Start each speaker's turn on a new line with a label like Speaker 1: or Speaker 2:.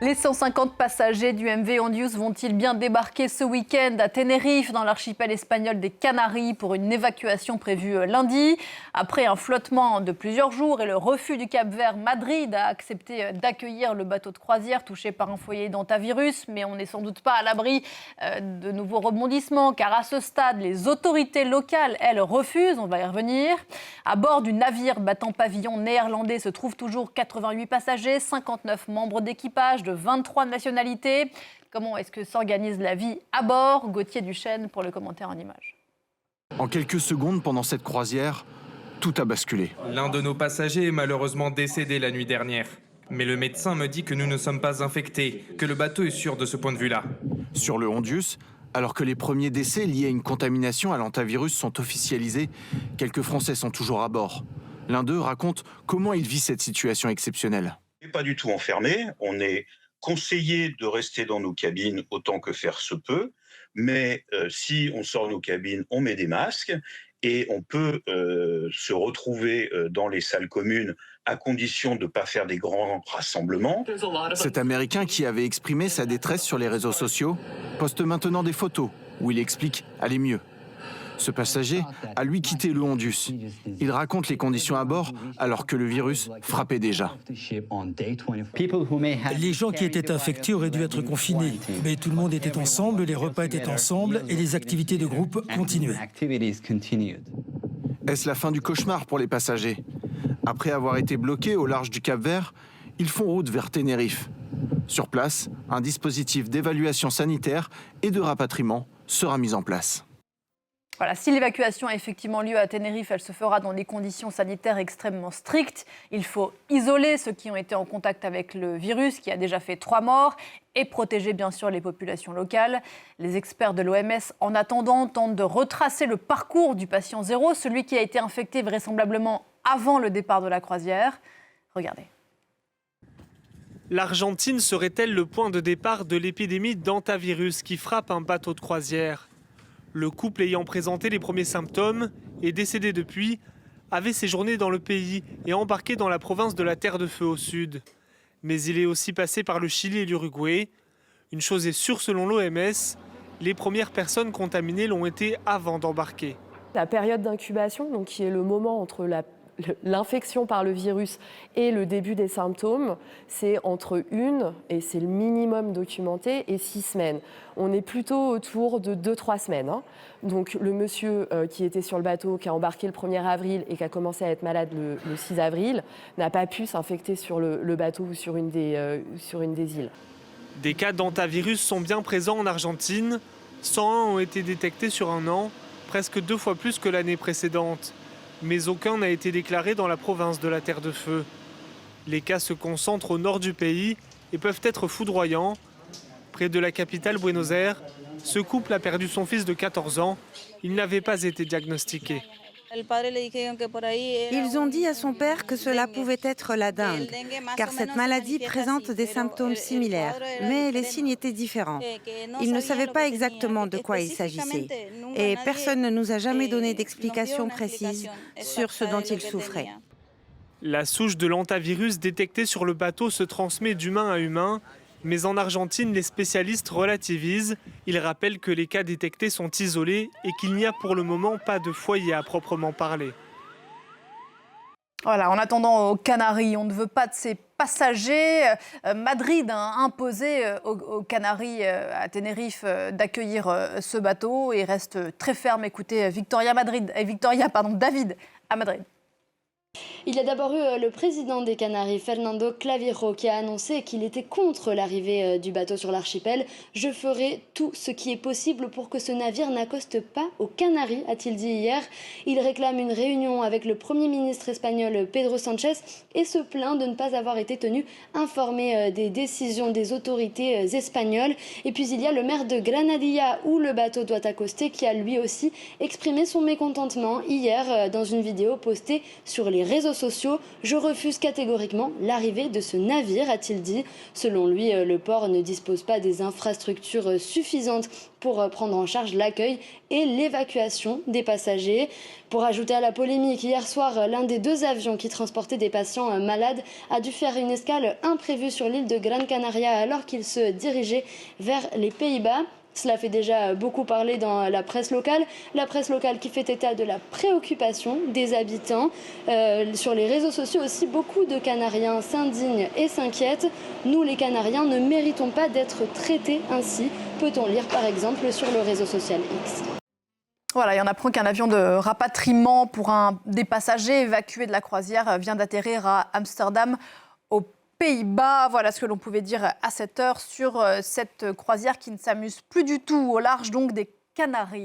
Speaker 1: Les 150 passagers du MV Ondius vont-ils bien débarquer ce week-end à Tenerife, dans l'archipel espagnol des Canaries, pour une évacuation prévue lundi? Après un flottement de plusieurs jours et le refus du Cap-Vert, Madrid a accepté d'accueillir le bateau de croisière touché par un foyer d'hantavirus. Mais on n'est sans doute pas à l'abri de nouveaux rebondissements, car à ce stade, les autorités locales, elles, refusent. On va y revenir. À bord du navire battant pavillon néerlandais se trouvent toujours 88 passagers, 59 membres d'équipage de 23 nationalités. Comment est-ce que s'organise la vie à bord? Gauthier Duchesne pour le commentaire en images.
Speaker 2: En quelques secondes, pendant cette croisière, tout a basculé.
Speaker 3: L'un de nos passagers est malheureusement décédé la nuit dernière. Mais le médecin me dit que nous ne sommes pas infectés, que le bateau est sûr de ce point de vue-là.
Speaker 2: Sur le Ondius, alors que les premiers décès liés à une contamination à l'hantavirus sont officialisés, quelques Français sont toujours à bord. L'un d'eux raconte comment il vit cette situation exceptionnelle.
Speaker 4: On n'est pas du tout enfermé, on est conseillé de rester dans nos cabines autant que faire se peut, mais si on sort de nos cabines, on met des masques et on peut se retrouver dans les salles communes à condition de ne pas faire des grands rassemblements.
Speaker 2: Cet Américain qui avait exprimé sa détresse sur les réseaux sociaux poste maintenant des photos où il explique aller mieux. Ce passager a lui quitté le Ondius. Il raconte les conditions à bord alors que le virus frappait déjà.
Speaker 5: Les gens qui étaient infectés auraient dû être confinés, mais tout le monde était ensemble, les repas étaient ensemble et les activités de groupe continuaient.
Speaker 2: Est-ce la fin du cauchemar pour les passagers? Après avoir été bloqués au large du Cap-Vert, ils font route vers Tenerife. Sur place, un dispositif d'évaluation sanitaire et de rapatriement sera mis en place.
Speaker 1: Voilà, si l'évacuation a effectivement lieu à Tenerife, elle se fera dans des conditions sanitaires extrêmement strictes. Il faut isoler ceux qui ont été en contact avec le virus, qui a déjà fait 3 morts, et protéger bien sûr les populations locales. Les experts de l'OMS, en attendant, tentent de retracer le parcours du patient zéro, celui qui a été infecté vraisemblablement avant le départ de la croisière. Regardez.
Speaker 6: L'Argentine serait-elle le point de départ de l'épidémie d'hantavirus qui frappe un bateau de croisière? Le couple ayant présenté les premiers symptômes et décédé depuis avait séjourné dans le pays et embarqué dans la province de la Terre de Feu au sud. Mais il est aussi passé par le Chili et l'Uruguay. Une chose est sûre selon l'OMS, les premières personnes contaminées l'ont été avant d'embarquer.
Speaker 7: La période d'incubation, donc qui est le moment entre l'infection par le virus et le début des symptômes, c'est entre 1, et c'est le minimum documenté, et 6 semaines. On est plutôt autour de 2-3 semaines. Donc le monsieur qui était sur le bateau, qui a embarqué le 1er avril et qui a commencé à être malade le 6 avril, n'a pas pu s'infecter sur le bateau ou sur une des îles.
Speaker 6: Des cas d'hantavirus sont bien présents en Argentine. 101 ont été détectés sur un an, presque 2 fois plus que l'année précédente. Mais aucun n'a été déclaré dans la province de la Terre de Feu. Les cas se concentrent au nord du pays et peuvent être foudroyants. Près de la capitale Buenos Aires, ce couple a perdu son fils de 14 ans. Il n'avait pas été diagnostiqué.
Speaker 8: Ils ont dit à son père que cela pouvait être la dengue, car cette maladie présente des symptômes similaires, mais les signes étaient différents. Ils ne savaient pas exactement de quoi il s'agissait, et personne ne nous a jamais donné d'explication précise sur ce dont il souffrait.
Speaker 6: La souche de l'hantavirus détectée sur le bateau se transmet d'humain à humain, mais en Argentine, les spécialistes relativisent. Ils rappellent que les cas détectés sont isolés et qu'il n'y a pour le moment pas de foyer à proprement parler.
Speaker 1: Voilà, en attendant aux Canaries, on ne veut pas de ces passagers. Madrid a imposé aux Canaries, à Tenerife, d'accueillir ce bateau et reste très ferme. Écoutez, David à Madrid.
Speaker 9: Il y a d'abord eu le président des Canaries, Fernando Clavijo, qui a annoncé qu'il était contre l'arrivée du bateau sur l'archipel. « Je ferai tout ce qui est possible pour que ce navire n'accoste pas aux Canaries », a-t-il dit hier. Il réclame une réunion avec le Premier ministre espagnol Pedro Sánchez et se plaint de ne pas avoir été tenu informé des décisions des autorités espagnoles. Et puis il y a le maire de Granadilla, où le bateau doit accoster, qui a lui aussi exprimé son mécontentement hier dans une vidéo postée sur les réseaux sociaux. Je refuse catégoriquement l'arrivée de ce navire, a-t-il dit. Selon lui, le port ne dispose pas des infrastructures suffisantes pour prendre en charge l'accueil et l'évacuation des passagers. Pour ajouter à la polémique, hier soir, l'un des 2 avions qui transportaient des patients malades a dû faire une escale imprévue sur l'île de Gran Canaria alors qu'il se dirigeait vers les Pays-Bas. Cela fait déjà beaucoup parler dans la presse locale qui fait état de la préoccupation des habitants. Sur les réseaux sociaux aussi, beaucoup de Canariens s'indignent et s'inquiètent. Nous, les Canariens, ne méritons pas d'être traités ainsi, peut-on lire par exemple sur le réseau social X.
Speaker 1: Voilà, et on apprend qu'un avion de rapatriement pour des passagers évacués de la croisière vient d'atterrir à Amsterdam, aux Pays-Bas. Voilà ce que l'on pouvait dire à cette heure sur cette croisière qui ne s'amuse plus du tout au large donc des Canaries.